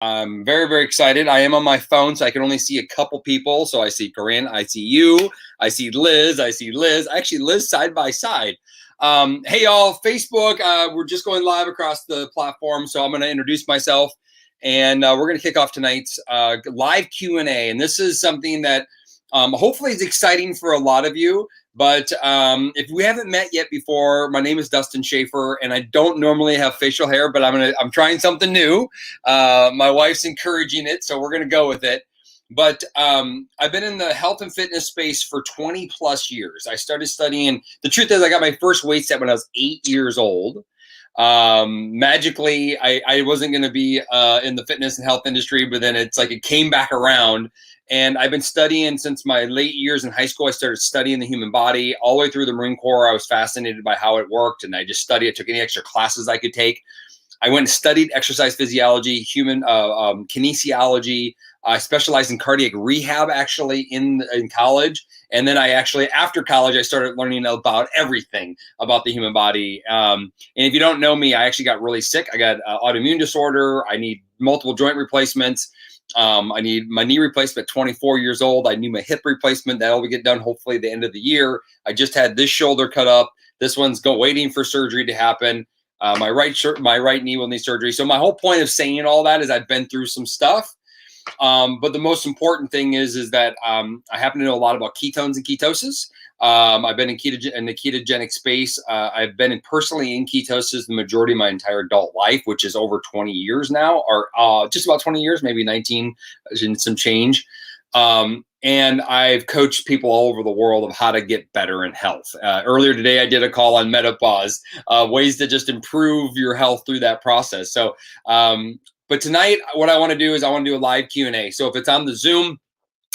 I'm very, very excited. I am on my phone, so I can only see a couple people. So I see Corinne, I see you, I see Liz, actually Liz side by side. Hey y'all, Facebook, we're just going live across the platform. So I'm going to introduce myself and we're going to kick off tonight's live Q&A. And this is something that hopefully is exciting for a lot of you. But if we haven't met yet before, my name is Dustin Schaefer, and I don't normally have facial hair, but I'm trying something new. My wife's encouraging it, so we're gonna go with it. But I've been in the health and fitness space for 20 plus years. I started studying. The truth is, I got my first weight set when I was 8 years old. Magically, I wasn't going to be in the fitness and health industry, but then it's like it came back around. And I've been studying since my late years in high school. I started studying the human body all the way through the Marine Corps. I was fascinated by how it worked, and I just studied. I took any extra classes I could take. I went and studied exercise physiology, human kinesiology. I specialized in cardiac rehab actually in college. And then after college, I started learning about everything about the human body. And if you don't know me, I actually got really sick. I got autoimmune disorder. I need multiple joint replacements. I need my knee replacement at 24 years old. I need my hip replacement. That'll get done hopefully at the end of the year. I just had this shoulder cut up. This one's waiting for surgery to happen. My right knee will need surgery. So my whole point of saying all that is I've been through some stuff. But the most important thing is that I happen to know a lot about ketones and ketosis. I've been in the ketogenic space. I've been personally in ketosis the majority of my entire adult life, which is over 20 years now, or just about 20 years, maybe 19 and some change. And I've coached people all over the world of how to get better in health. Earlier today, I did a call on menopause, ways to just improve your health through that process. So, but tonight, what I want to do is I want to do a live Q&A. So if it's on the Zoom,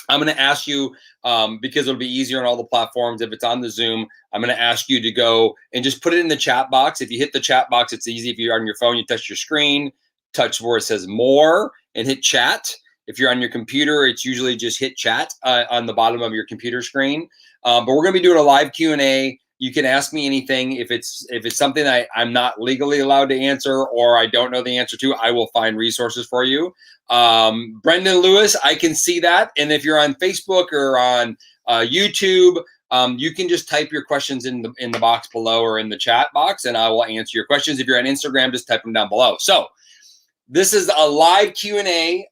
I'm going to ask you, because it'll be easier on all the platforms. If it's on the Zoom, I'm going to ask you to go and just put it in the chat box. If you hit the chat box, it's easy. If you're on your phone, you touch your screen, touch where it says more and hit chat. If you're on your computer, it's usually just hit chat on the bottom of your computer screen. But we're going to be doing a live Q&A. You can ask me anything. If it's something I'm not legally allowed to answer or I don't know the answer to, I will find resources for you. Brendan Lewis, I can see that. And if you're on Facebook or on YouTube, you can just type your questions in the box below or in the chat box, and I will answer your questions. If you're on Instagram, just type them down below. So this is a live Q&A.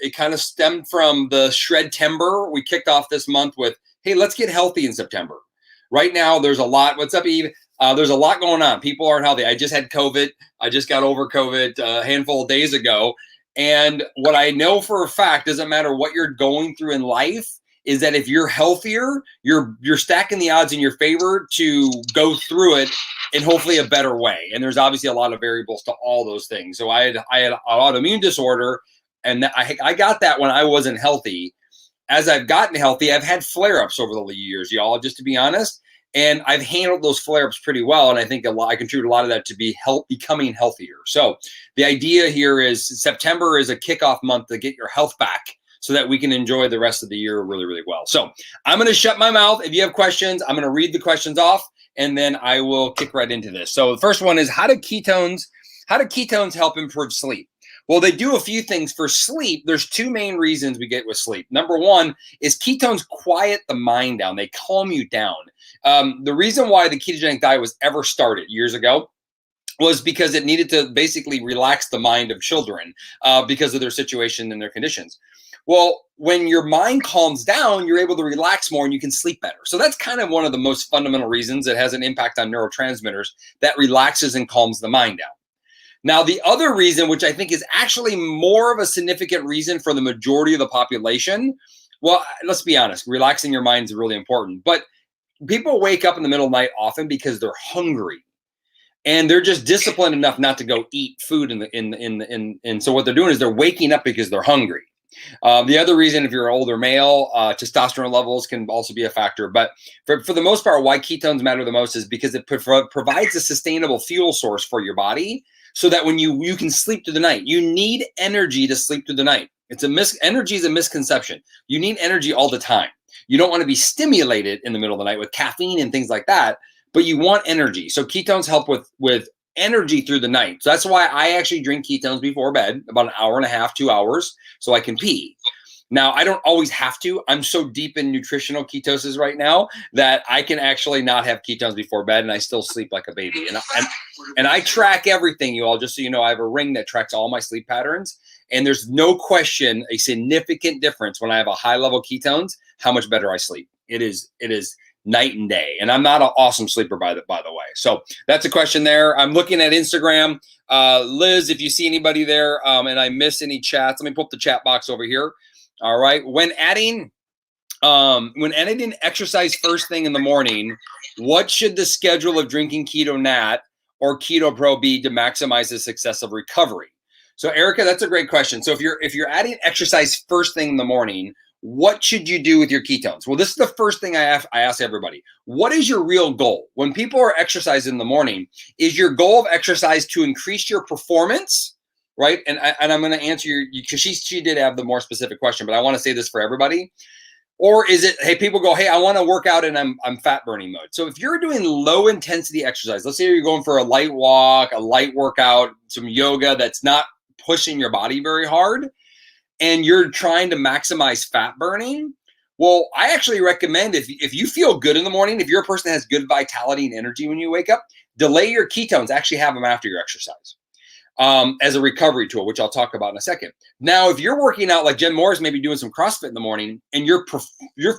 It kind of stemmed from the Shred-tember. We kicked off this month with, hey, let's get healthy in September. Right now, there's a lot. What's up, Eve? There's a lot going on. People aren't healthy. I just had COVID. I just got over COVID a handful of days ago. And what I know for a fact, doesn't matter what you're going through in life, is that if you're healthier, you're stacking the odds in your favor to go through it in hopefully a better way. And there's obviously a lot of variables to all those things. So I had an autoimmune disorder, and I got that when I wasn't healthy. As I've gotten healthy, I've had flare-ups over the years, y'all, just to be honest. And I've handled those flare-ups pretty well. And I think I contribute a lot of that to becoming healthier. So the idea here is September is a kickoff month to get your health back so that we can enjoy the rest of the year really, really well. So I'm going to shut my mouth. If you have questions, I'm going to read the questions off, and then I will kick right into this. So the first one is, how do ketones help improve sleep? Well, they do a few things for sleep. There's two main reasons we get with sleep. Number one is ketones quiet the mind down. They calm you down. The reason why the ketogenic diet was ever started years ago was because it needed to basically relax the mind of children because of their situation and their conditions. Well, when your mind calms down, you're able to relax more and you can sleep better. So that's kind of one of the most fundamental reasons. It has an impact on neurotransmitters that relaxes and calms the mind down. Now, the other reason, which I think is actually more of a significant reason for the majority of the population, well, let's be honest, relaxing your mind is really important. But people wake up in the middle of the night often because they're hungry. And they're just disciplined enough not to go eat food and so what they're doing is they're waking up because they're hungry. The other reason, if you're an older male, testosterone levels can also be a factor. But for the most part, why ketones matter the most is because it provides a sustainable fuel source for your body so that when you can sleep through the night. You need energy to sleep through the night. Energy is a misconception. You need energy all the time. You don't want to be stimulated in the middle of the night with caffeine and things like that, but you want energy. So ketones help with energy through the night. So that's why I actually drink ketones before bed, about an hour and a half, 2 hours, so I can pee. Now, I don't always have to. I'm so deep in nutritional ketosis right now that I can actually not have ketones before bed, and I still sleep like a baby. And I track everything, you all, just so you know. I have a ring that tracks all my sleep patterns, and there's no question a significant difference when I have a high level ketones, how much better I sleep. It is night and day. And I'm not an awesome sleeper, by the way. So that's a question there. I'm looking at Instagram. Liz, if you see anybody there and I miss any chats, let me pull up the chat box over here. All right. When adding exercise first thing in the morning, what should the schedule of drinking Keto Nat or Keto Pro be to maximize the success of recovery? So Erica, that's a great question. So if you're adding exercise first thing in the morning, what should you do with your ketones? Well, this is the first thing I ask everybody. What is your real goal? When people are exercising in the morning, is your goal of exercise to increase your performance? Right? And I'm going to answer because she did have the more specific question, but I want to say this for everybody. Or is it, hey, people go, hey, I want to work out and I'm fat burning mode. So if you're doing low intensity exercise, let's say you're going for a light walk, a light workout, some yoga that's not pushing your body very hard, and you're trying to maximize fat burning, well, I actually recommend if you feel good in the morning, if you're a person that has good vitality and energy when you wake up, delay your ketones, actually have them after your exercise. As a recovery tool, which I'll talk about in a second. Now, if you're working out like Jen Moore's maybe doing some CrossFit in the morning and you're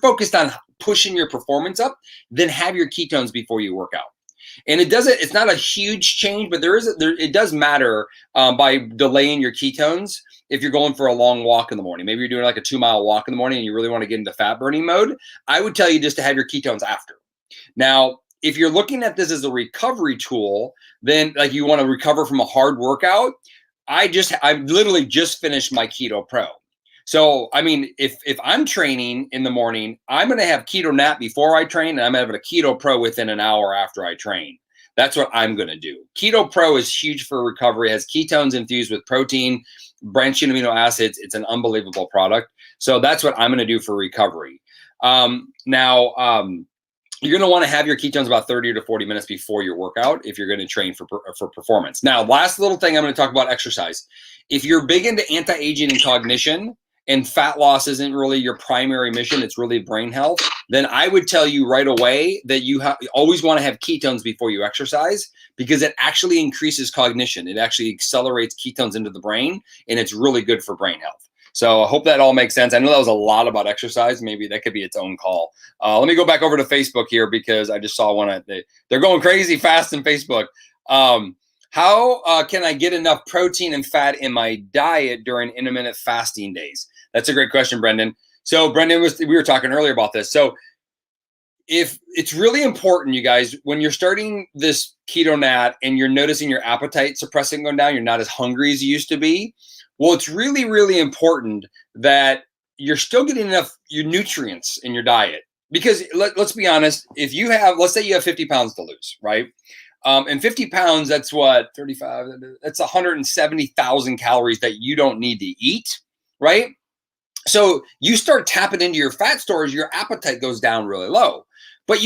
focused on pushing your performance up, then have your ketones before you work out. And it's not a huge change, but it does matter by delaying your ketones. If you're going for a long walk in the morning, maybe you're doing like a 2-mile walk in the morning and you really want to get into fat burning mode, I would tell you just to have your ketones after. Now, if you're looking at this as a recovery tool, then like you want to recover from a hard workout, I literally just finished my Keto Pro. So, I mean, if I'm training in the morning, I'm going to have Keto Nat before I train, and I'm having a Keto Pro within an hour after I train. That's what I'm going to do. Keto Pro is huge for recovery. It has ketones infused with protein, branched-chain amino acids. It's an unbelievable product. So that's what I'm going to do for recovery. You're going to want to have your ketones about 30 to 40 minutes before your workout if you're going to train for performance. Now, last little thing I'm going to talk about exercise. If you're big into anti-aging and cognition, and fat loss isn't really your primary mission, it's really brain health, then I would tell you right away that you always want to have ketones before you exercise, because it actually increases cognition. It actually accelerates ketones into the brain, and it's really good for brain health. So I hope that all makes sense. I know that was a lot about exercise. Maybe that could be its own call. Let me go back over to Facebook here because I just saw one. They're going crazy fast in Facebook. How can I get enough protein and fat in my diet during intermittent fasting days? That's a great question, Brendan. So Brendan, we were talking earlier about this. So if it's really important, you guys, when you're starting this Keto Nat and you're noticing your appetite suppressing going down, you're not as hungry as you used to be. Well, it's really, really important that you're still getting enough your nutrients in your diet. Because let's be honest, if you have, let's say you have 50 pounds to lose, right? And 50 pounds, that's what, 35, that's 170,000 calories that you don't need to eat, right? So you start tapping into your fat stores, your appetite goes down really low. But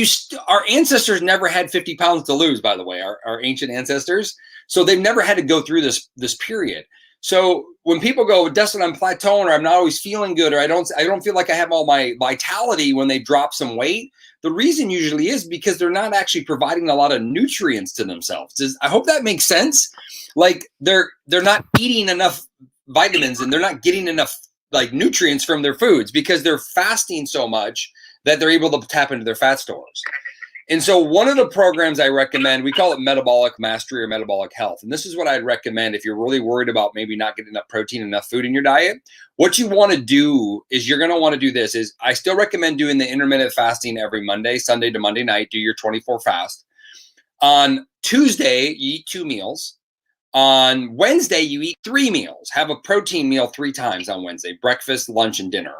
our ancestors never had 50 pounds to lose, by the way, our ancient ancestors. So they've never had to go through this period. So when people go, Dustin, I'm plateauing, or I'm not always feeling good, or I don't feel like I have all my vitality when they drop some weight, the reason usually is because they're not actually providing a lot of nutrients to themselves. I hope that makes sense. Like they're not eating enough vitamins and they're not getting enough like nutrients from their foods because they're fasting so much that they're able to tap into their fat stores. And so one of the programs I recommend, we call it metabolic mastery or metabolic health. And this is what I'd recommend if you're really worried about maybe not getting enough protein, enough food in your diet. What you want to do is you're going to want to do this is I still recommend doing the intermittent fasting every Monday, Sunday to Monday night, do your 24 fast. On Tuesday, you eat 2 meals. On Wednesday, you eat 3 meals. Have a protein meal 3 times on Wednesday, breakfast, lunch, and dinner.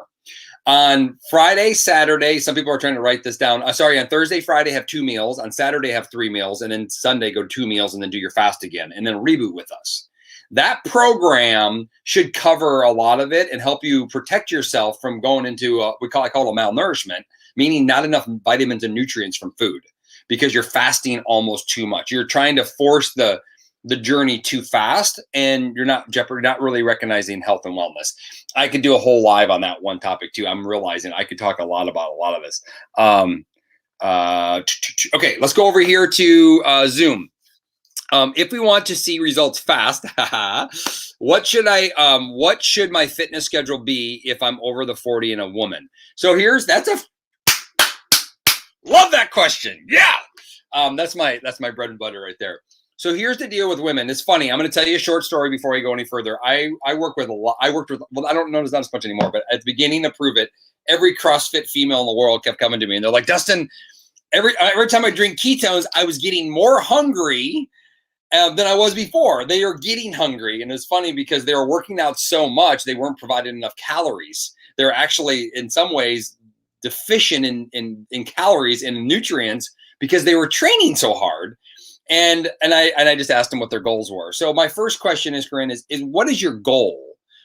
On Friday, Saturday, some people are trying to write this down. On Thursday, Friday, have 2 meals. On Saturday, have 3 meals. And then Sunday, go 2 meals and then do your fast again. And then reboot with us. That program should cover a lot of it and help you protect yourself from going into, I call it malnourishment, meaning not enough vitamins and nutrients from food because you're fasting almost too much. You're trying to force the the journey too fast, and you're not really recognizing health and wellness. I could do a whole live on that one topic too. I'm realizing I could talk a lot about a lot of this. Okay, let's go over here to Zoom. If we want to see results fast, what should my fitness schedule be if I'm over the 40 and a woman? So love that question. Yeah. That's my bread and butter right there. So here's the deal with women. It's funny. I'm going to tell you a short story before I go any further. I worked with, well, I don't know, it's not as much anymore, but at the beginning to prove it, every CrossFit female in the world kept coming to me and they're like, Dustin, every time I drink ketones, I was getting more hungry than I was before. They are getting hungry. And it's funny because they were working out so much, they weren't providing enough calories. They're actually, in some ways, deficient in calories and nutrients because they were training so hard. And I just asked them what their goals were. So my first question is, Corinne, is what is your goal,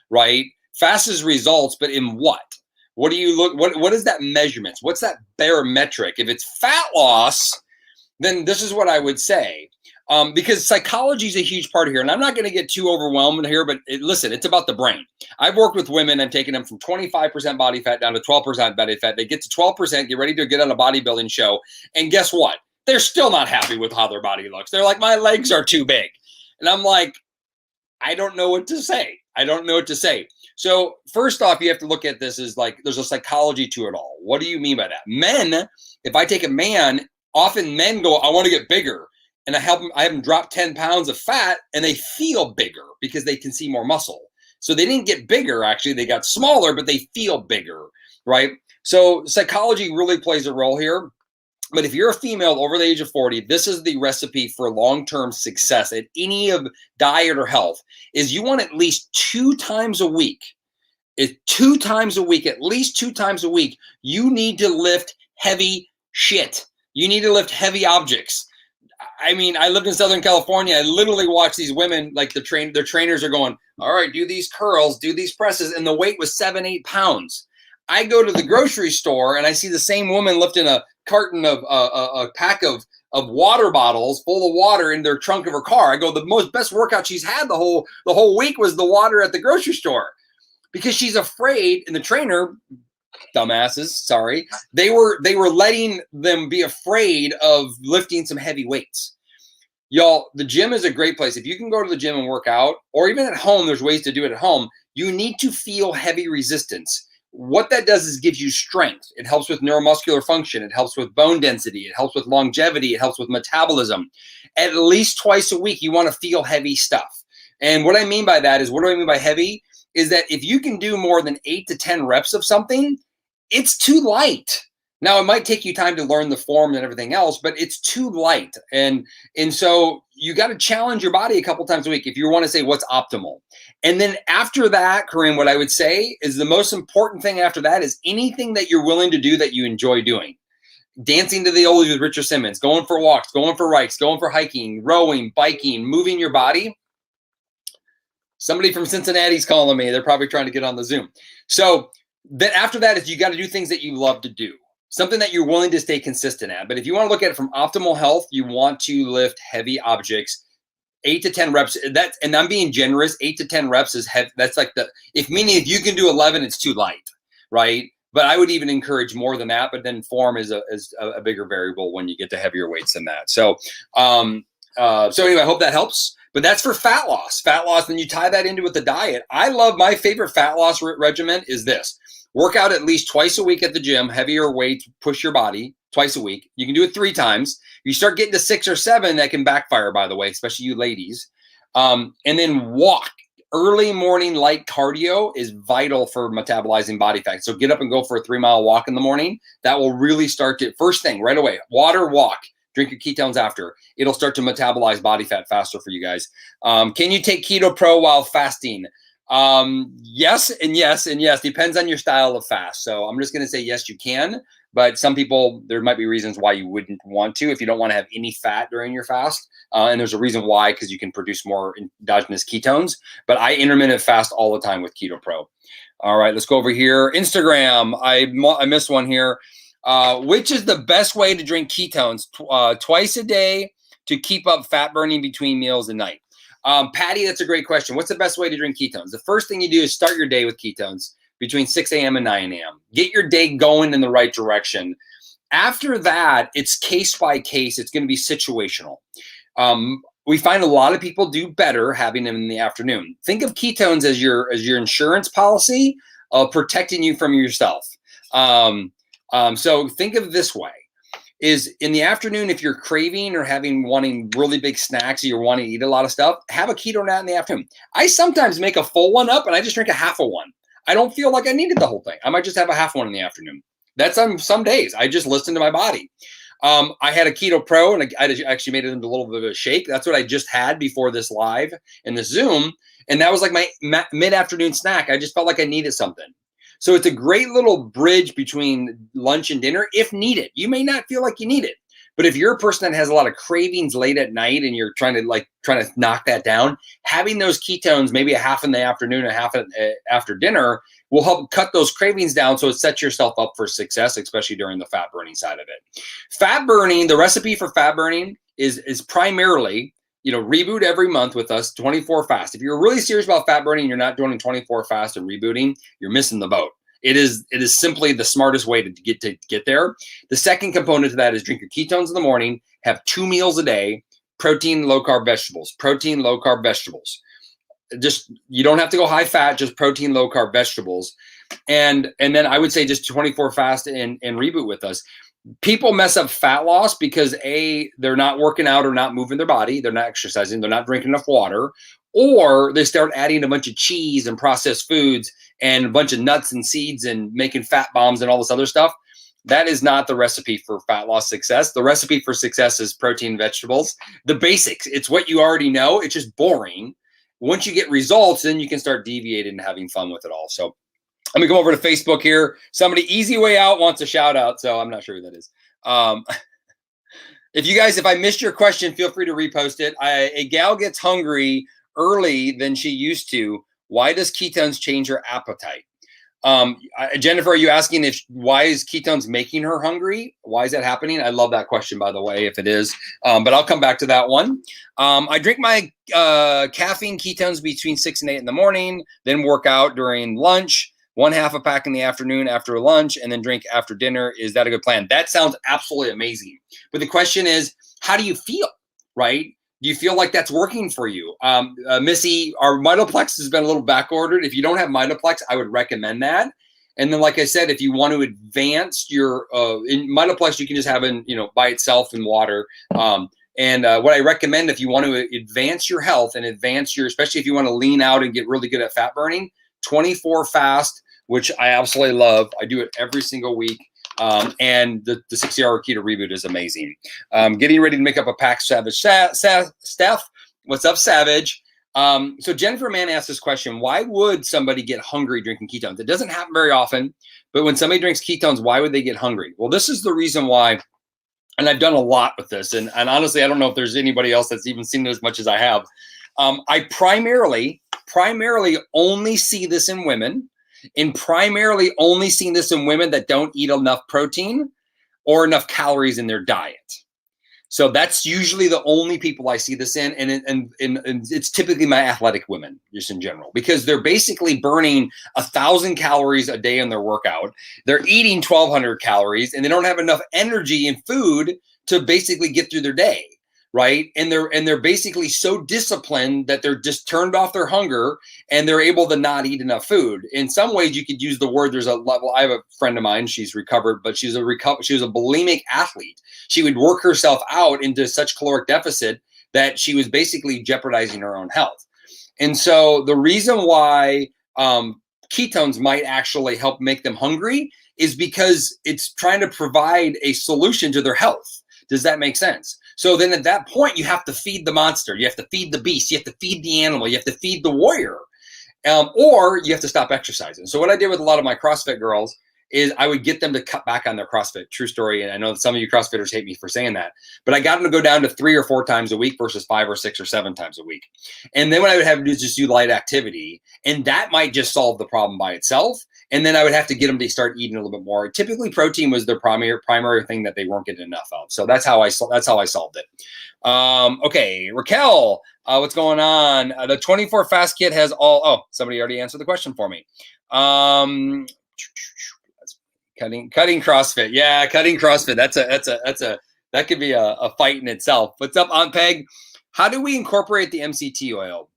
right? Fast is results, but in what? What do you look, what is that measurements? What's that barometric? If it's fat loss, then this is what I would say. Because psychology is a huge part here. And I'm not going to get too overwhelmed here, but listen, it's about the brain. I've worked with women and taken them from 25% body fat down to 12% body fat. They get to 12%, get ready to get on a bodybuilding show. And guess what? They're still not happy with how their body looks. They're like, my legs are too big. And I'm like, I don't know what to say. I don't know what to say. So first off, you have to look at this as like, there's a psychology to it all. What do you mean by that? Men, if I take a man, often men go, I want to get bigger. And I have them drop 10 pounds of fat and they feel bigger because they can see more muscle. So they didn't get bigger, actually. They got smaller, but they feel bigger, right? So psychology really plays a role here. But if you're a female over the age of 40, this is the recipe for long-term success at any of diet or health, is you want at least 2 times a week. At least 2 times a week, you need to lift heavy shit. You need to lift heavy objects. I mean, I lived in Southern California. I literally watched these women, like their trainers are going, all right, do these curls, do these presses. And the weight was 7-8 pounds. I go to the grocery store and I see the same woman lifting a carton of a pack of water bottles full of water in their trunk of her car. I go, the best workout she's had the whole week was the water at the grocery store, because she's afraid. And the trainer, dumbasses, sorry, they were letting them be afraid of lifting some heavy weights. Y'all, the gym is a great place. If you can go to the gym and work out, or even at home, there's ways to do it at home. You need to feel heavy resistance. What that does is gives you strength. It helps with neuromuscular function. It helps with bone density. It helps with longevity. It helps with metabolism. At least twice a week, you want to feel heavy stuff. And what I mean by that is, what do I mean by heavy? Is that if you can do more than 8 to 10 reps of something, it's too light. Now, it might take you time to learn the form and everything else, but it's too light. And so you got to challenge your body a couple times a week if you want to say what's optimal. And then after that, Corinne, what I would say is the most important thing after that is anything that you're willing to do that you enjoy doing. Dancing to the oldies with Richard Simmons, going for walks, going for hikes, going for hiking, rowing, biking, moving your body. Somebody from Cincinnati's calling me. They're probably trying to get on the Zoom. So then after that is you got to do things that you love to do. Something that you're willing to stay consistent at. But if you want to look at it from optimal health, you want to lift heavy objects, 8 to 10 reps. And I'm being generous. 8 to 10 reps is heavy. That's like if you can do 11, it's too light, right? But I would even encourage more than that. But then form is a bigger variable when you get to heavier weights than that. So, anyway, I hope that helps. But that's for fat loss. Fat loss, then you tie that into with the diet. I love my favorite fat loss regimen is this. Work out at least twice a week at the gym, heavier weights, push your body twice a week. You can do it 3 times. You start getting to 6 or 7, that can backfire, by the way, especially you ladies. And then walk. Early morning light cardio is vital for metabolizing body fat. So get up and go for a 3-mile walk in the morning. That will really start to, first thing, right away, water, walk. Drink your ketones after. It'll start to metabolize body fat faster for you guys. Can you take Keto Pro while fasting? Yes and yes and yes. Depends on your style of fast. So I'm just going to say yes, you can. But some people, there might be reasons why you wouldn't want to if you don't want to have any fat during your fast. And there's a reason why, because you can produce more endogenous ketones. But I intermittent fast all the time with Keto Pro. All right, let's go over here. Instagram. I missed one here. Which is the best way to drink ketones? Twice a day to keep up fat burning between meals and night. Patty, that's a great question. What's the best way to drink ketones? The first thing you do is start your day with ketones between 6 a.m. and 9 a.m. Get your day going in the right direction. After that, it's case by case. It's going to be situational. We find a lot of people do better having them in the afternoon. Think of ketones as your insurance policy of protecting you from yourself. So think of it this way. Is in the afternoon, if you're craving or wanting really big snacks, or you're wanting to eat a lot of stuff, have a keto nap in the afternoon. I sometimes make a full one up and I just drink a half of one. I don't feel like I needed the whole thing. I might just have a half one in the afternoon. That's on some days. I just listen to my body. I had a Keto Pro and I actually made it into a little bit of a shake. That's what I just had before this live and this Zoom. And that was like my mid-afternoon snack. I just felt like I needed something. So it's a great little bridge between lunch and dinner if needed. You may not feel like you need it, but if you're a person that has a lot of cravings late at night and you're trying to knock that down, having those ketones, maybe a half in the afternoon, a half after dinner, will help cut those cravings down. So it sets yourself up for success, especially during the fat burning side of it. Fat burning, the recipe for fat burning is primarily, reboot every month with us, 24 fast. If you're really serious about fat burning, you're not doing 24 fast and rebooting, you're missing the boat. It is simply the smartest way to get there. The second component to that is drink your ketones in the morning, have 2 meals a day, protein, low carb vegetables, protein, low carb vegetables. Just, you don't have to go high fat, just protein, low carb vegetables. And then I would say just 24 fast and reboot with us. People mess up fat loss because they're not working out or not moving their body. They're not exercising. They're not drinking enough water, or they start adding a bunch of cheese and processed foods and a bunch of nuts and seeds and making fat bombs and all this other stuff. That is not the recipe for fat loss success. The recipe for success is protein, vegetables, the basics. It's what you already know. It's just boring. Once you get results, then you can start deviating and having fun with it all. So let me go over to Facebook here. Somebody easy way out wants a shout out. So I'm not sure who that is. If I missed your question, feel free to repost it. A gal gets hungry early than she used to. Why does ketones change her appetite? Jennifer, are you asking why is ketones making her hungry? Why is that happening? I love that question, by the way, if it is. But I'll come back to that one. I drink my caffeine ketones between 6 and 8 in the morning, then work out during lunch, 1/2 a pack in the afternoon after lunch, and then drink after dinner. Is that a good plan? That sounds absolutely amazing. But the question is, how do you feel, right? Do you feel like that's working for you? Missy, our Mitoplex has been a little back ordered. If you don't have Mitoplex, I would recommend that. And then, like I said, if you want to advance your in Mitoplex, you can just have it, by itself in water. And what I recommend, if you want to advance your health and especially if you want to lean out and get really good at fat burning, 24 fast, which I absolutely love. I do it every single week. And the 60-hour keto reboot is amazing. Getting ready to make up a pack, Savage Steph. What's up, Savage? So Jennifer Mann asked this question: why would somebody get hungry drinking ketones? It doesn't happen very often, but when somebody drinks ketones, why would they get hungry? Well, this is the reason why. And I've done a lot with this, and honestly, I don't know if there's anybody else that's even seen it as much as I have. I primarily only see this in women. And primarily only seeing this in women that don't eat enough protein or enough calories in their diet. So that's usually the only people I see this in. And it's typically my athletic women, just in general, because they're basically burning 1,000 calories a day in their workout. They're eating 1,200 calories and they don't have enough energy and food to basically get through their day. Right. And they're basically so disciplined that they're just turned off their hunger and they're able to not eat enough food. In some ways, you could use the word, there's a level. I have a friend of mine, she's recovered, but she was a bulimic athlete. She would work herself out into such caloric deficit that she was basically jeopardizing her own health. And so the reason why ketones might actually help make them hungry is because it's trying to provide a solution to their health. Does that make sense? So then at that point, you have to feed the monster. You have to feed the beast. You have to feed the animal. You have to feed the warrior. Or you have to stop exercising. So what I did with a lot of my CrossFit girls is I would get them to cut back on their CrossFit. True story. And I know that some of you CrossFitters hate me for saying that, but I got them to go down to 3 or 4 times a week versus 5 or 6 or 7 times a week. And then what I would have to do is just do light activity. And that might just solve the problem by itself. And then I would have to get them to start eating a little bit more. Typically, protein was their primary thing that they weren't getting enough of. So that's how I solved it. Okay, Raquel, What's going on? The 24 fast kit has all. Oh, somebody already answered the question for me. Um, cutting CrossFit. Yeah, cutting CrossFit. That could be a fight in itself. What's up, Aunt Peg? How do we incorporate the MCT oil?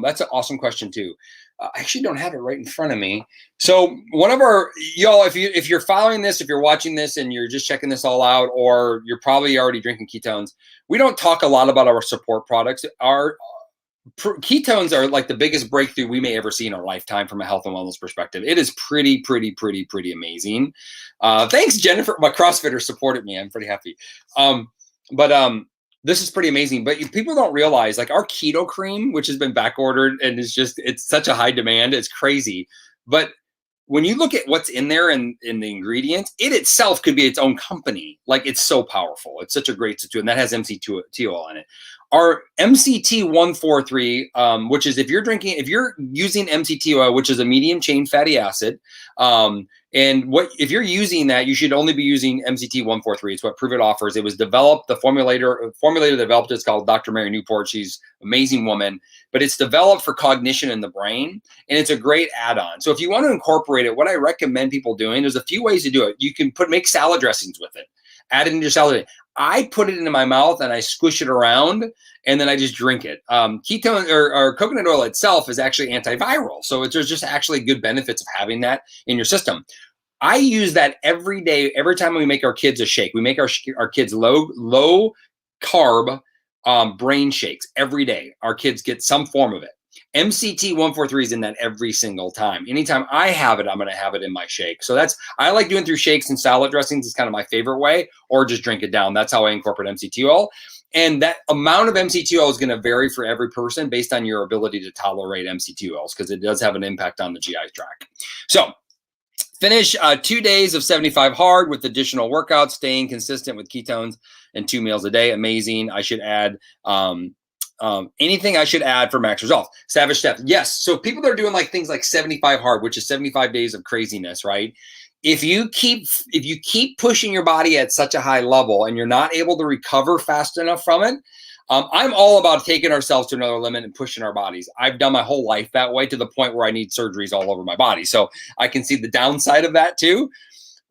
That's an awesome question too. I actually don't have it right in front of me. So one of our y'all, if you're following this, if you're watching this, and you're just checking this all out, or you're probably already drinking ketones, we don't talk a lot about our support products. Our ketones are like the biggest breakthrough we may ever see in our lifetime from a health and wellness perspective. It is pretty amazing. Thanks, Jennifer. My CrossFitter supported me. I'm pretty happy. But this is pretty amazing. But people don't realize, like, our keto cream, which has been back ordered and it's such a high demand. It's crazy. But when you look at what's in there and in the ingredients, it itself could be its own company. Like, it's so powerful. It's such a great situation. And that has MCT oil in it. Our MCT 143, which is if you're using MCT oil, which is a medium chain fatty acid, and if you're using that, you should only be using MCT 143. It's what Prove It offers. It was developed. The formulator that developed it is called Dr. Mary Newport. She's an amazing woman, but it's developed for cognition in the brain, and it's a great add-on. So if you want to incorporate it, what I recommend people doing, there's a few ways to do it. You can make salad dressings with it. Add it into your salad. I put it into my mouth and I squish it around, and then I just drink it. Ketone or coconut oil itself is actually antiviral. So there's just actually good benefits of having that in your system. I use that every day. Every time we make our kids a shake, we make our kids low carb brain shakes every day. Our kids get some form of it. MCT 143 is in that every single time. Anytime I have it, I'm going to have it in my shake. So I like doing through shakes and salad dressings. It's kind of my favorite way, or just drink it down. That's how I incorporate MCT oil. And that amount of MCT oil is going to vary for every person based on your ability to tolerate MCT oils, because it does have an impact on the GI tract. So finish 2 days of 75 hard with additional workouts, staying consistent with ketones, and 2 meals a day. Amazing. I should add anything I should add for max results. Savage Steph. Yes. So people that are doing things like 75 hard, which is 75 days of craziness, right? If you keep pushing your body at such a high level and you're not able to recover fast enough from it, I'm all about taking ourselves to another limit and pushing our bodies. I've done my whole life that way, to the point where I need surgeries all over my body. So I can see the downside of that too.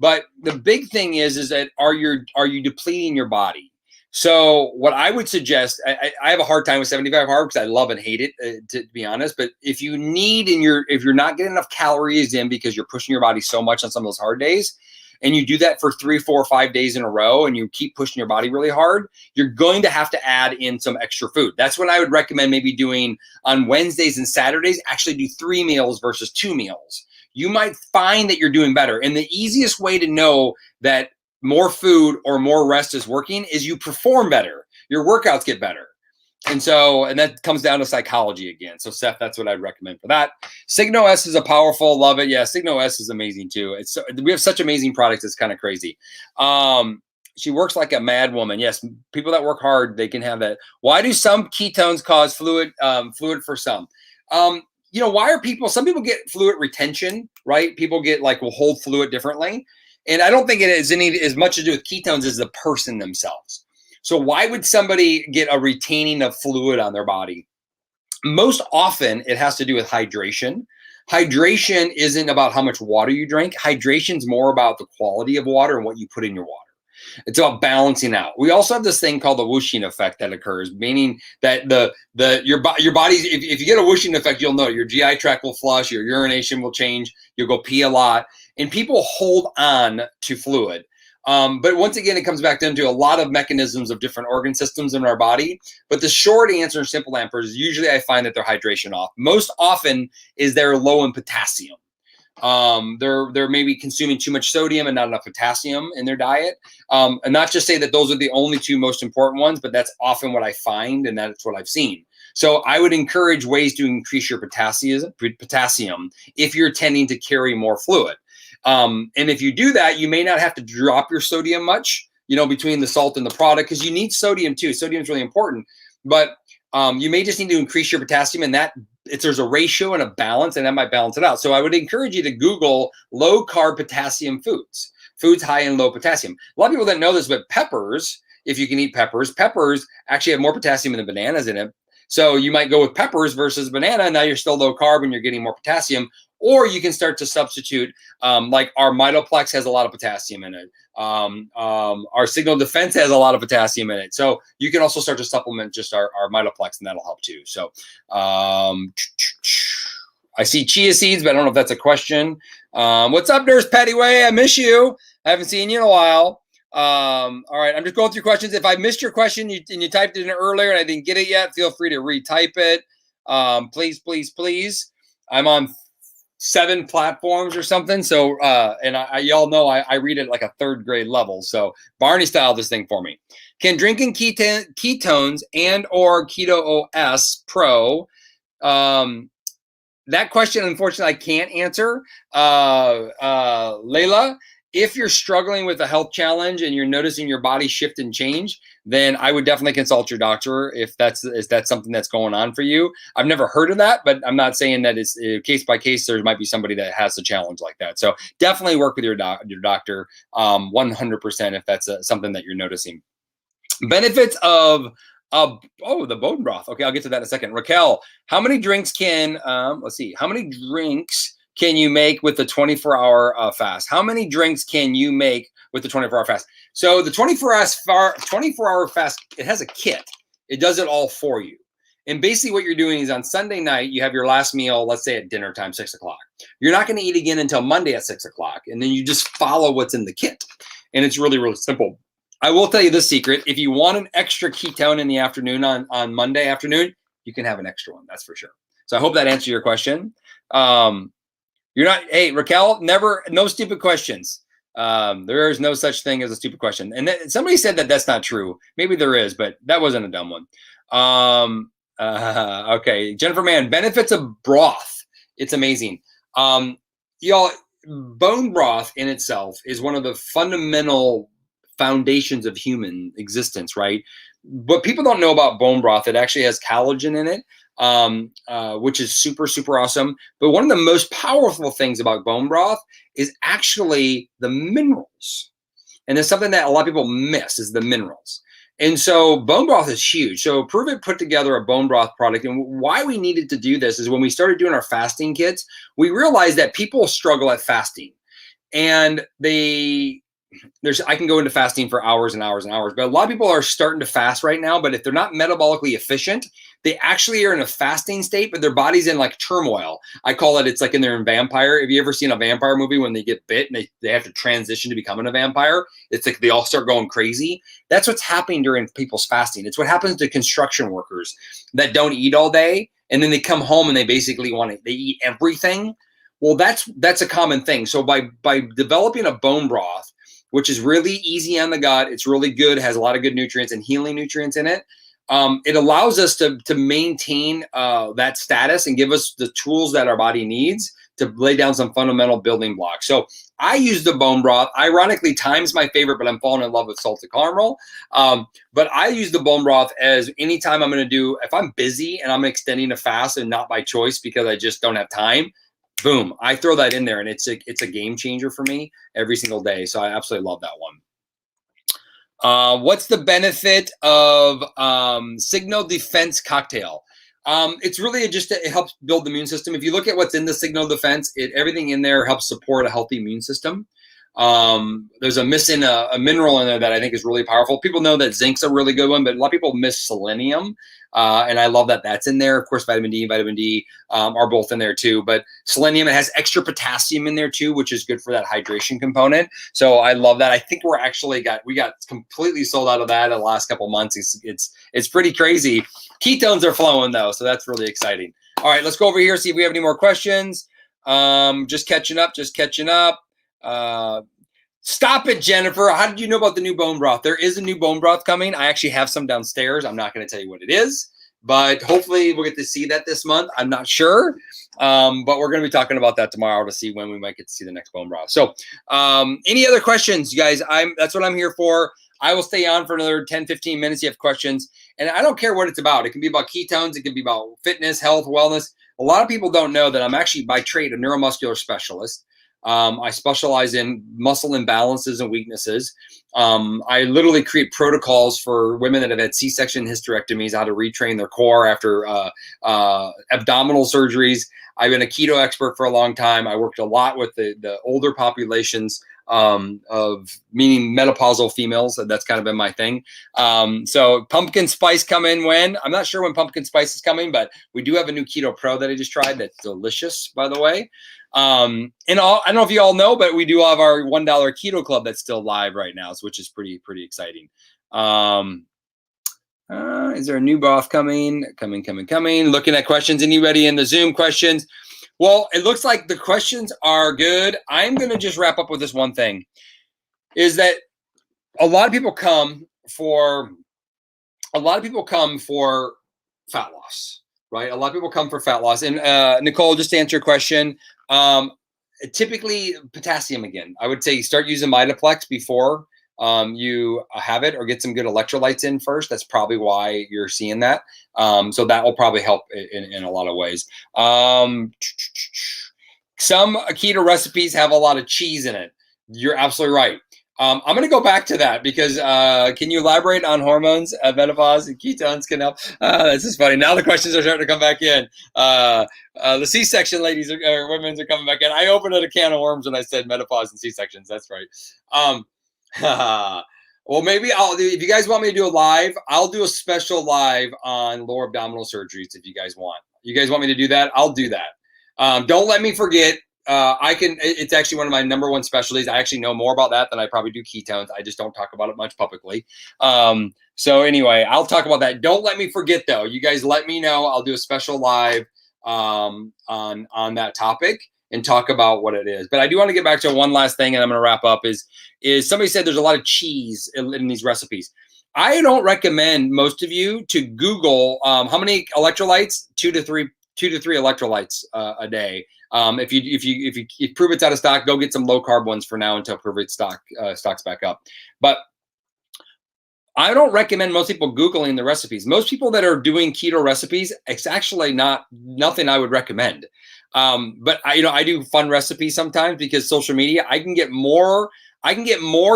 But the big thing is that are you depleting your body? So what I would suggest, I have a hard time with 75 hard because I love and hate it, to be honest. But if you're not getting enough calories in because you're pushing your body so much on some of those hard days, and you do that for 3, 4, 5 days in a row, and you keep pushing your body really hard, you're going to have to add in some extra food. That's when I would recommend maybe doing on Wednesdays and Saturdays, actually do 3 meals versus 2 meals. You might find that you're doing better. And the easiest way to know that more food or more rest is working is you perform better. Your workouts get better. And that comes down to psychology again. So Seth, that's what I'd recommend for that. Signo S is a powerful, love it. Yeah, Signo S is amazing too. We have such amazing products. It's kind of crazy. She works like a mad woman. Yes, people that work hard, they can have that. Why do some ketones cause fluid for some? Why are some people get fluid retention, right? People will hold fluid differently. And I don't think it has as much to do with ketones as the person themselves. So why would somebody get a retaining of fluid on their body? Most often it has to do with hydration. Hydration isn't about how much water you drink. Hydration is more about the quality of water and what you put in your water. It's about balancing out. We also have this thing called the whooshing effect that occurs, meaning that your body's, if you get a whooshing effect, you'll know your GI tract will flush, your urination will change, you'll go pee a lot, and people hold on to fluid. But once again, it comes back down to a lot of mechanisms of different organ systems in our body. But the short answer, simple answer, is usually I find that they're hydration off. Most often is they're low in potassium. They're maybe consuming too much sodium and not enough potassium in their diet. And not just say that those are the only 2 most important ones, but that's often what I find, and that's what I've seen. So I would encourage ways to increase your potassium if you're tending to carry more fluid. And if you do that, you may not have to drop your sodium much, between the salt and the product, because you need sodium too. Sodium is really important, but you may just need to increase your potassium, and there's a ratio and a balance, and that might balance it out. So I would encourage you to Google low carb potassium foods high in low potassium. A lot of people don't know this, but peppers, if you can eat peppers actually have more potassium than bananas in it. So you might go with peppers versus banana. Now you're still low carb and you're getting more potassium. Or you can start to substitute, like our mitoplex has a lot of potassium in it. Our signal defense has a lot of potassium in it. So you can also start to supplement just our mitoplex, and that'll help too. So I see chia seeds, but I don't know if that's a question. What's up, Nurse Pettyway? I miss you. I haven't seen you in a while. All right, I'm just going through questions. If I missed your question and you typed it in earlier and I didn't get it yet, feel free to retype it. Please, please, please. I'm on 7 platforms or something. So, and y'all know I read it like a 3rd grade level. So Barney style this thing for me. Can drinking ketones and or Keto OS Pro, that question, unfortunately, I can't answer. Layla, if you're struggling with a health challenge and you're noticing your body shift and change, then I would definitely consult your doctor if that's something that's going on for you. I've never heard of that, but I'm not saying that it's case by case. There might be somebody that has a challenge like that. So definitely work with your doctor 100% if that's something that you're noticing. Benefits of the bone broth. Okay, I'll get to that in a second. Raquel, how many drinks can how many drinks can you make with the 24-hour fast? How many drinks can you make with the 24-hour fast? So the 24-hour fast, it has a kit. It does it all for you. And basically what you're doing is on Sunday night, you have your last meal, let's say at dinner time, 6 o'clock. You're not going to eat again until Monday at 6 o'clock. And then you just follow what's in the kit. And it's really, really simple. I will tell you this secret. If you want an extra ketone in the afternoon on Monday afternoon, you can have an extra one. That's for sure. So I hope that answered your question. Hey, Raquel, no stupid questions. There is no such thing as a stupid question. And somebody said that that's not true. Maybe there is, but that wasn't a dumb one. Okay. Jennifer Mann, benefits of broth. It's amazing. Y'all, bone broth in itself is one of the fundamental foundations of human existence, right? What people don't know about bone broth, it actually has collagen in it, which is super, super awesome. But one of the most powerful things about bone broth is actually the minerals. And there's something that a lot of people miss is the minerals. And so bone broth is huge. So Prove It put together a bone broth product. And why we needed to do this is when we started doing our fasting kits, we realized that people struggle at fasting. And I can go into fasting for hours and hours and hours, but a lot of people are starting to fast right now, but if they're not metabolically efficient, they actually are in a fasting state, but their body's in like turmoil. I call it, it's like in their vampire. Have you ever seen a vampire movie when they get bit and they have to transition to becoming a vampire? It's like they all start going crazy. That's what's happening during people's fasting. It's what happens to construction workers that don't eat all day. And then they come home and they basically they eat everything. Well, that's a common thing. So by developing a bone broth, which is really easy on the gut. It's really good, has a lot of good nutrients and healing nutrients in it. It allows us to maintain that status and give us the tools that our body needs to lay down some fundamental building blocks. So I use the bone broth. Ironically, thyme's my favorite, but I'm falling in love with salted caramel. But I use the bone broth as anytime I'm going to do, if I'm busy and I'm extending a fast and not by choice because I just don't have time, boom, I throw that in there and it's a game changer for me every single day. So I absolutely love that one. What's the benefit of signal defense cocktail? It's really it helps build the immune system. If you look at what's in the signal defense, everything in there helps support a healthy immune system. There's a mineral in there that I think is really powerful. People know that zinc's a really good one, but a lot of people miss selenium. And I love that that's in there. Of course, vitamin D are both in there too. But selenium, it has extra potassium in there too, which is good for that hydration component. So I love that. I think we got completely sold out of that in the last couple months. It's pretty crazy. Ketones are flowing though, so that's really exciting. All right, let's go over here, see if we have any more questions. Just catching up. Stop it, Jennifer. How did you know about the new bone broth? There is a new bone broth coming. I actually have some downstairs. I'm not going to tell you what it is, but hopefully we'll get to see that this month. I'm not sure, but we're going to be talking about that tomorrow to see when we might get to see the next bone broth. So any other questions, you guys? That's what I'm here for. I will stay on for another 10, 15 minutes. You have questions, and I don't care what it's about. It can be about ketones. It can be about fitness, health, wellness. A lot of people don't know that I'm actually by trade a neuromuscular specialist. I specialize in muscle imbalances and weaknesses. I literally create protocols for women that have had C-section hysterectomies, how to retrain their core after abdominal surgeries. I've been a keto expert for a long time. I worked a lot with the older populations, of meaning menopausal females. That's kind of been my thing. So pumpkin spice come in when? I'm not sure when pumpkin spice is coming, but we do have a new Keto Pro that I just tried. That's delicious, by the way. I don't know if you all know, but we do have our $1 keto club that's still live right now, which is pretty exciting. Is there a new broth coming? Coming. Looking at questions. Anybody in the Zoom questions? Well, it looks like the questions are good. I'm going to just wrap up with this one thing, is that a lot of people come for fat loss, right? A lot of people come for fat loss. And Nicole, just to answer your question, typically potassium again. I would say start using Mitoplex before you have it, or get some good electrolytes in first. That's probably why you're seeing that. So that will probably help in a lot of ways. Some keto recipes have a lot of cheese in it. You're absolutely right. I'm going to go back to that because can you elaborate on hormones, menopause, and ketones can help? This is funny. Now the questions are starting to come back in. The C-section ladies or women are coming back in. I opened a can of worms when I said menopause and C-sections. That's right. Well, maybe if you guys want me to do a live, I'll do a special live on lower abdominal surgeries. If you guys want me to do that, I'll do that. Don't let me forget. It's actually one of my number one specialties. I actually know more about that than I probably do ketones. I just don't talk about it much publicly. So anyway, I'll talk about that. Don't let me forget though. You guys let me know. I'll do a special live, on that topic and talk about what it is. But I do want to get back to one last thing, and I'm going to wrap up, is somebody said there's a lot of cheese in these recipes. I don't recommend most of you to Google how many electrolytes, two to three electrolytes a day. If you prove it's out of stock, go get some low carb ones for now until prove it stocks back up. But I don't recommend most people Googling the recipes. Most people that are doing keto recipes, it's actually nothing I would recommend. But I do fun recipes sometimes because social media, I can get more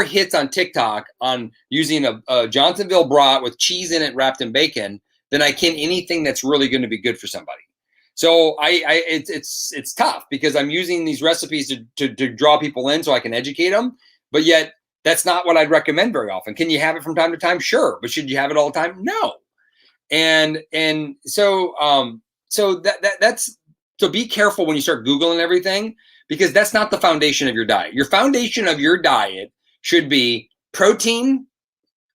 hits on TikTok on using a Johnsonville broth with cheese in it wrapped in bacon than I can anything that's really going to be good for somebody. So it's tough because I'm using these recipes to draw people in so I can educate them, but yet that's not what I'd recommend very often. Can you have it from time to time? Sure. But should you have it all the time? No. And so be careful when you start Googling everything, because that's not the foundation of your diet. Your foundation of your diet should be protein,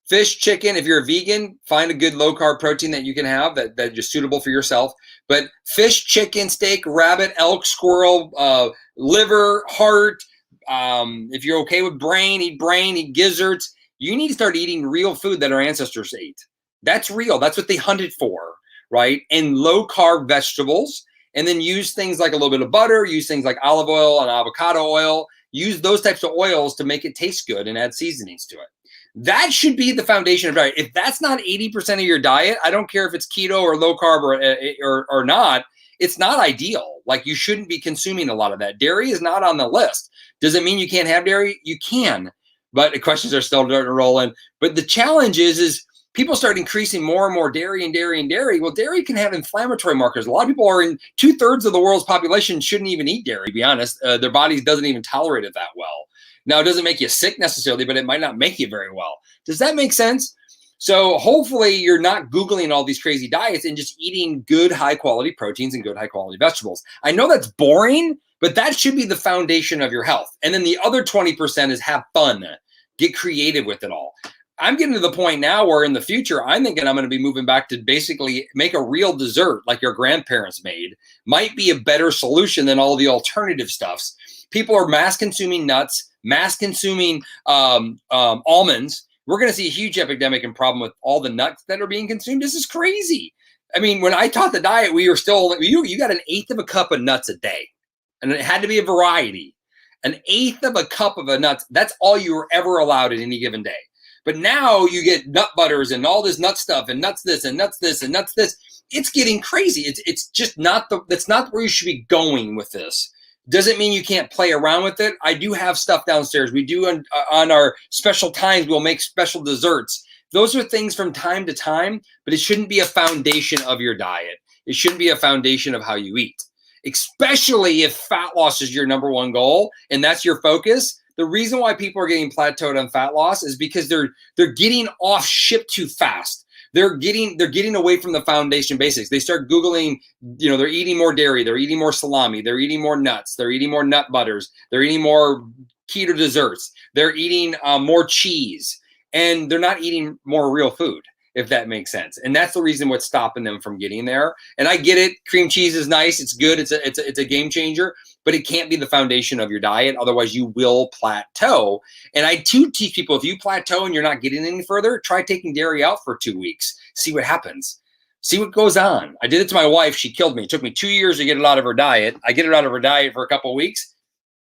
fish, chicken. If you're a vegan, find a good low carb protein that you can have that is suitable for yourself. But fish, chicken, steak, rabbit, elk, squirrel, liver, heart. If you're okay with brain, eat gizzards. You need to start eating real food that our ancestors ate. That's real. That's what they hunted for, right? And low carb vegetables. And then use things like a little bit of butter, use things like olive oil and avocado oil, use those types of oils to make it taste good and add seasonings to it. That should be the foundation of diet. If that's not 80% of your diet, I don't care if it's keto or low carb or not, it's not ideal. Like, you shouldn't be consuming a lot of that. Dairy is not on the list. Does it mean you can't have dairy? You can, but the questions are still starting to roll in. But the challenge is people start increasing more and more dairy. Well, dairy can have inflammatory markers. A lot of people are in 2/3 of the world's population shouldn't even eat dairy, to be honest. Their bodies doesn't even tolerate it that well. Now, it doesn't make you sick necessarily, but it might not make you very well. Does that make sense? So hopefully you're not Googling all these crazy diets and just eating good, high quality proteins and good, high quality vegetables. I know that's boring, but that should be the foundation of your health. And then the other 20% is have fun, get creative with it all. I'm getting to the point now where in the future, I'm thinking I'm going to be moving back to basically make a real dessert like your grandparents made. Might be a better solution than all the alternative stuffs. People are mass consuming nuts, mass consuming almonds. We're going to see a huge epidemic and problem with all the nuts that are being consumed. This is crazy. I mean, when I taught the diet, we were still, you got 1/8 of a cup of nuts a day. And it had to be a variety. 1/8 of a cup of nuts, that's all you were ever allowed in any given day. But now you get nut butters and all this nut stuff and nuts this and nuts this and nuts this. It's getting crazy. It's just not that's not where you should be going with this. Doesn't mean you can't play around with it. I do have stuff downstairs. We do on our special times, we'll make special desserts. Those are things from time to time, but it shouldn't be a foundation of your diet. It shouldn't be a foundation of how you eat, especially if fat loss is your number one goal and that's your focus. The reason why people are getting plateaued on fat loss is because they're getting off ship too fast. They're getting away from the foundation basics. They start Googling, they're eating more dairy, they're eating more salami, they're eating more nuts, they're eating more nut butters, they're eating more keto desserts, they're eating more cheese, and they're not eating more real food, if that makes sense. And that's the reason what's stopping them from getting there. And I get it. Cream cheese is nice. It's good. It's a game changer, but it can't be the foundation of your diet. Otherwise you will plateau. And I do teach people, if you plateau and you're not getting any further, try taking dairy out for 2 weeks. See what happens. See what goes on. I did it to my wife. She killed me. It took me 2 years to get it out of her diet. I get it out of her diet for a couple of weeks.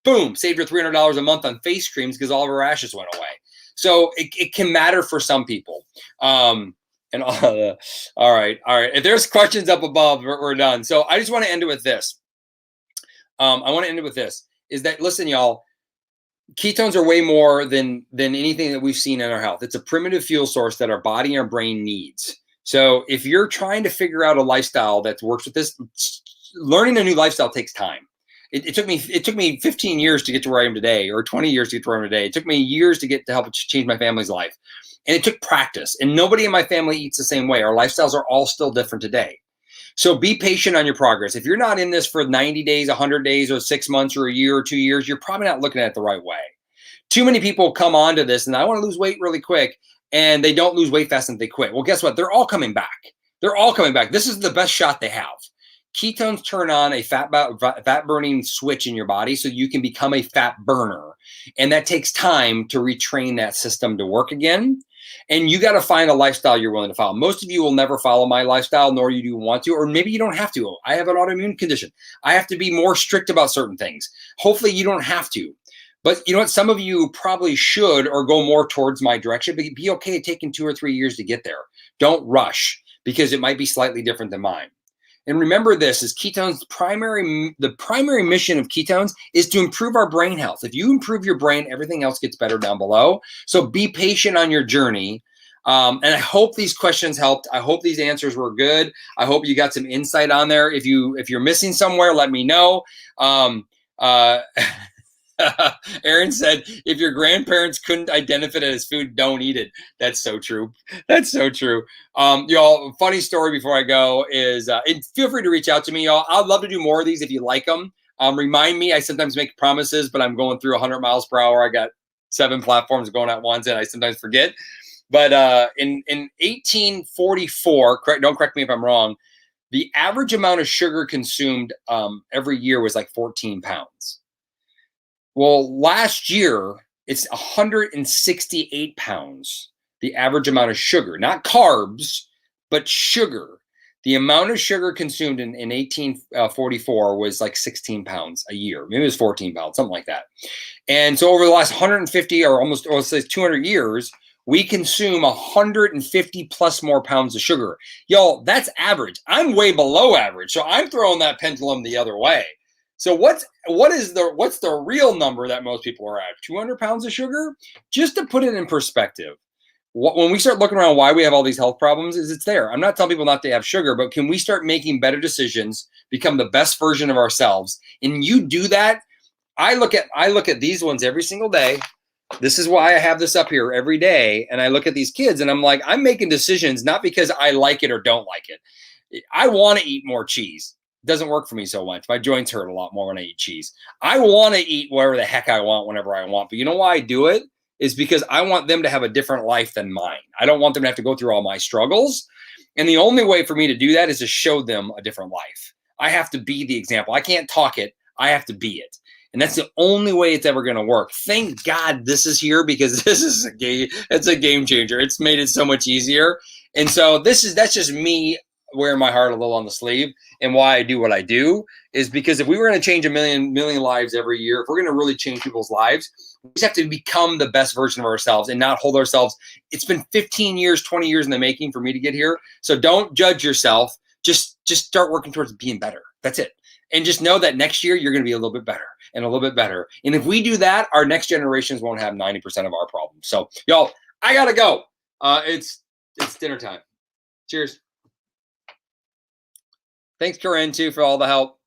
Boom, saved her $300 a month on face creams because all of her rashes went away. So it can matter for some people. All right. If there's questions up above, we're done. So I just want to end it with this. Is that, listen, y'all, ketones are way more than anything that we've seen in our health. It's a primitive fuel source that our body and our brain needs. So if you're trying to figure out a lifestyle that works with this, learning a new lifestyle takes time. It took me 15 years to get to where I am today, or 20 years to get to where I am today. It took me years to help change my family's life. And it took practice. And nobody in my family eats the same way. Our lifestyles are all still different today. So be patient on your progress. If you're not in this for 90 days, 100 days, or 6 months, or a year, or 2 years, you're probably not looking at it the right way. Too many people come onto this and I want to lose weight really quick, and they don't lose weight fast and they quit. Well, guess what? They're all coming back. They're all coming back. This is the best shot they have. Ketones turn on a fat burning switch in your body so you can become a fat burner. And that takes time to retrain that system to work again. And you got to find a lifestyle you're willing to follow. Most of you will never follow my lifestyle, nor you do want to, or maybe you don't have to. I have an autoimmune condition. I have to be more strict about certain things. Hopefully you don't have to. But you know what? Some of you probably should, or go more towards my direction, but be okay taking 2 or 3 years to get there. Don't rush, because it might be slightly different than mine. And remember this, is ketones, the primary mission of ketones is to improve our brain health. If you improve your brain, everything else gets better down below. So be patient on your journey. And I hope these questions helped. I hope these answers were good. I hope you got some insight on there. If you're missing somewhere, let me know. Aaron said, if your grandparents couldn't identify it as food, don't eat it. That's so true. That's so true. Y'all, funny story before I go is, and feel free to reach out to me, y'all. I'd love to do more of these if you like them. Remind me, I sometimes make promises, but I'm going through 100 miles per hour. I got 7 platforms going at once and I sometimes forget. But in 1844, don't correct me if I'm wrong, the average amount of sugar consumed every year was like 14 pounds. Well, last year, it's 168 pounds, the average amount of sugar, not carbs, but sugar. The amount of sugar consumed in 1844 was like 16 pounds a year. Maybe it was 14 pounds, something like that. And so over the last 150 or let's say 200 years, we consume 150 plus more pounds of sugar. Y'all, that's average. I'm way below average. So I'm throwing that pendulum the other way. So what's the real number that most people are at? 200 pounds of sugar? Just to put it in perspective, when we start looking around why we have all these health problems, is it's there. I'm not telling people not to have sugar, but can we start making better decisions, become the best version of ourselves? And you do that. I look at these ones every single day. This is why I have this up here every day. And I look at these kids and I'm like, I'm making decisions not because I like it or don't like it. I want to eat more cheese. Doesn't work for me so much. My joints hurt a lot more when I eat cheese. I want to eat whatever the heck I want whenever I want. But you know why I do it? Is because I want them to have a different life than mine. I don't want them to have to go through all my struggles. And the only way for me to do that is to show them a different life. I have to be the example. I can't talk it. I have to be it. And that's the only way it's ever going to work. Thank God this is here, because it's a game changer. It's made it so much easier. And so that's just me wearing my heart a little on the sleeve. And why I do what I do is because if we were going to change a million lives every year, if we're going to really change people's lives, we just have to become the best version of ourselves and not hold ourselves. It's been 15 years, 20 years in the making for me to get here. So don't judge yourself. Just start working towards being better. That's it. And just know that next year you're going to be a little bit better and a little bit better. And if we do that, our next generations won't have 90% of our problems. So, y'all, I got to go. It's dinner time. Cheers. Thanks, Corinne, too, for all the help.